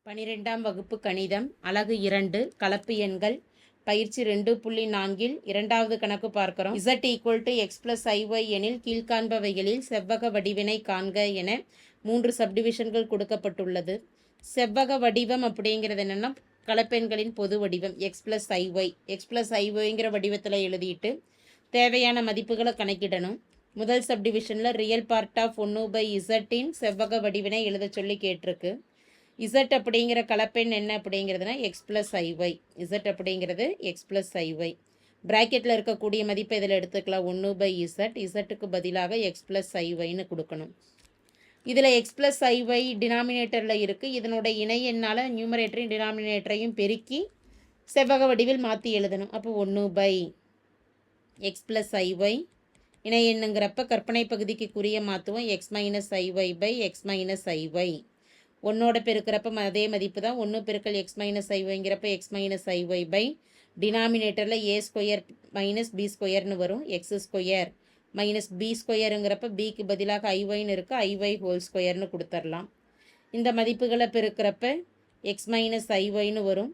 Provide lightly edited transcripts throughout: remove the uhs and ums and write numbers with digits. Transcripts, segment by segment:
12ஆம் வகுப்பு கணிதம் அலகு 2 கலப்பு எண்கள் பயிற்சி 2.4 இரண்டாவது கணக்கு பார்க்கிறோம். z = x + iy எனில் கீழ்காண்பவைகளில் செவ்வக வடிவினை காண்க என 3 சப்டிவிஷன்கள் கொடுக்கப்பட்டுள்ளது. செவ்வக வடிவம் அப்படிங்கிறது என்னன்னா கலப்பெண்களின் பொது வடிவம் x + iy. x + iy வடிவத்தில் எழுதிட்டு தேவையான மதிப்புகளை கணக்கிடணும். முதல் சப்டிவிஷனில் ரியல் பார்ட் ஆஃப் 1/z இன் செவ்வக வடிவினை எழுத சொல்லி கேட்டிருக்கு. z அப்படிங்கிற கலப்பெண் என்ன அப்படிங்கிறதுனா x + iy. z அப்படிங்கிறது x + iy. ப்ராக்கெட்டில் இருக்கக்கூடிய மதிப்பை இதில் எடுத்துக்கலாம் 1/z. zக்கு பதிலாக x + iyன்னு கொடுக்கணும். இதில் x + iy டினாமினேட்டரில் இருக்குது. இதனுடைய இணை என்னால் நியூமரேட்டரையும் டினாமினேட்டரையும் பெருக்கி செவ்வக வடிவில் மாற்றி எழுதணும். அப்போ 1/x + iy இணை எண்ணுங்கிறப்ப கற்பனை பகுதிக்கு மாற்றுவோம். x - iy/x - iy. 1ஓட பெருக்கிறப்ப அதே மதிப்பு தான் 1 × x - iy x - iy டினாமினேட்டரில் a² - b² வரும். x² - b² bக்கு பதிலாக iy இருக்குது. iy² கொடுத்துடலாம். இந்த மதிப்புகளை பெருக்கிறப்ப x - iy வரும்.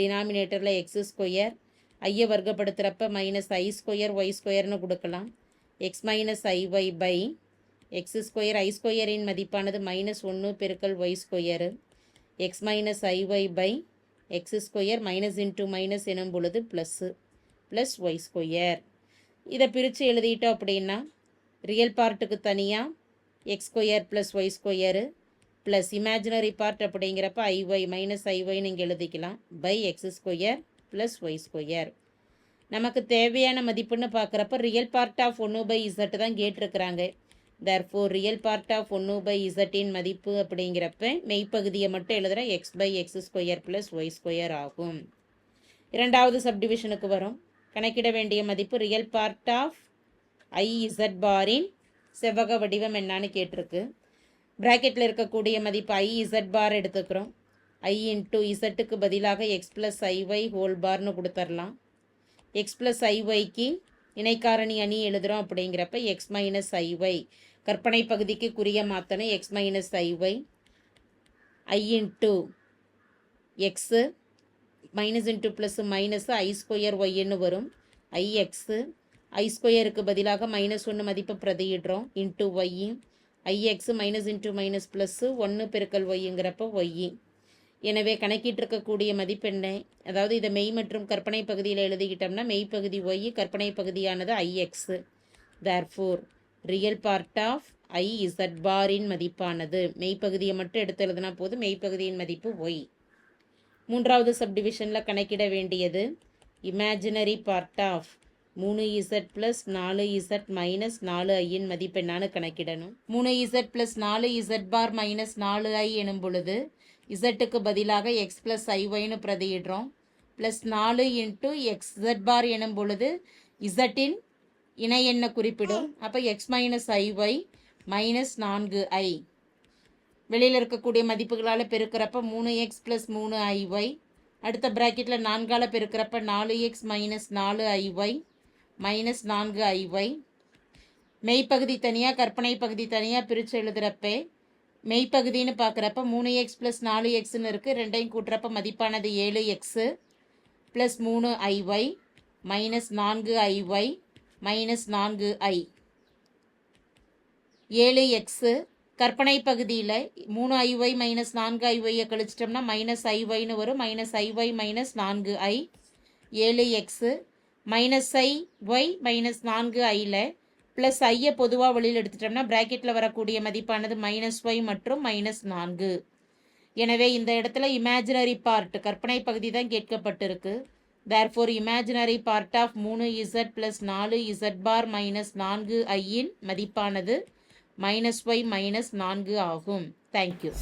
டினாமினேட்டரில் x². ஐயை வர்க்கப்படுத்துகிறப்ப -i² கொடுக்கலாம். x - iy x² i² மதிப்பானது -1 × y². x - iy x² - எனும் பொழுது + y². இதை பிரித்து எழுதிட்டோம் அப்படின்னா ரியல் பார்ட்டுக்கு தனியாக x² + y² plus imaginary part அப்படிங்கிறப்ப iy -iy இங்கே எழுதிக்கலாம் x² + y². நமக்கு தேவையான மதிப்புன்னு பார்க்குறப்ப ரியல் பார்ட் ஆஃப் 1/z தான் கேட்டிருக்கிறாங்க. therefore real part of 1/z இன் மதிப்பு அப்படிங்கிறப்ப மெய்ப்பகுதியை மட்டும் எழுதுகிற x/x² + y² ஆகும். இரண்டாவது சப்டிவிஷனுக்கு வரும். கணக்கிட வேண்டிய மதிப்பு ரியல் பார்ட் ஆஃப் iz பாரின் செவ்வக வடிவம் என்னான்னு கேட்டிருக்கு. ப்ராக்கெட்டில் இருக்கக்கூடிய மதிப்பு iz பார் எடுத்துக்கிறோம். i × zக்கு பதிலாக x + iy ஹோல் பார்னு கொடுத்துடலாம். x + iyக்கு இணைக்காரணி அணி எழுதுகிறோம் அப்படிங்கிறப்ப x - iy கற்பனை பகுதிக்கு மாற்றணும். x - iy i × x -+- வரும். ix i²க்கு பதிலாக -1 மதிப்பை பிரதியிடுறோம். × y ix - × +1 × yங்கிறப்ப y. எனவே கணக்கிட்டிருக்கக்கூடிய மதிப்பு என்ன? அதாவது இதை மெய் மற்றும் கற்பனை பகுதியில் எழுதிக்கிட்டோம்னா மெய்ப்பகுதி y, கற்பனை பகுதியானது ix. therefore real part of iz பாரின் மதிப்பானது மெய்ப்பகுதியை மட்டும் எடுத்து எழுதினா போது மெய்ப்பகுதியின் மதிப்பு y. மூன்றாவது சப்டிவிஷனில் கணக்கிட வேண்டியது imaginary part of 3z + 4z - 4iன் மதிப்பு என்னான்னு கணக்கிடணும். 3z + 4z பார் - 4i எனும் பொழுது zக்கு பதிலாக x + iyன்னு பிரதியிடுறோம். +4 × xz பார் எனும் பொழுது zன் இணை எண்ணை குறிப்பிடும். அப்போ x - iy -4i வெளியில் இருக்கக்கூடிய மதிப்புகளால் பெருக்கிறப்ப 3x + 3iy. அடுத்த ப்ராக்கெட்டில் 4ஆல் பெருக்கிறப்ப 4x - 4iy -4iy. மெய்ப்பகுதி தனியாக கற்பனை பகுதி தனியாக பிரித்து எழுதுகிறப்ப மெய்ப்பகுதின்னு பார்க்குறப்ப 3x + 4xன்னு இருக்குது. ரெண்டையும் கூட்டுறப்ப மதிப்பானது 7x + 3iy -4iy -4i. 7x கற்பனை பகுதியில் 3iy -4iy கழிச்சிட்டோம்னா -iy வரும். -iy -4i 7x -iy -4iல் ப்ளஸ் ஐயை பொதுவாக வெளியில் எடுத்துட்டோம்னா ப்ராக்கெட்டில் வரக்கூடிய மதிப்பானது -y மற்றும் -4. எனவே இந்த இடத்துல இமேஜினரி பார்ட் கற்பனை பகுதி தான் கேட்கப்பட்டிருக்கு. therefore imaginary part of 3z + 4z bar -4iன் மதிப்பானது -y -4 ஆகும். தேங்க்யூ.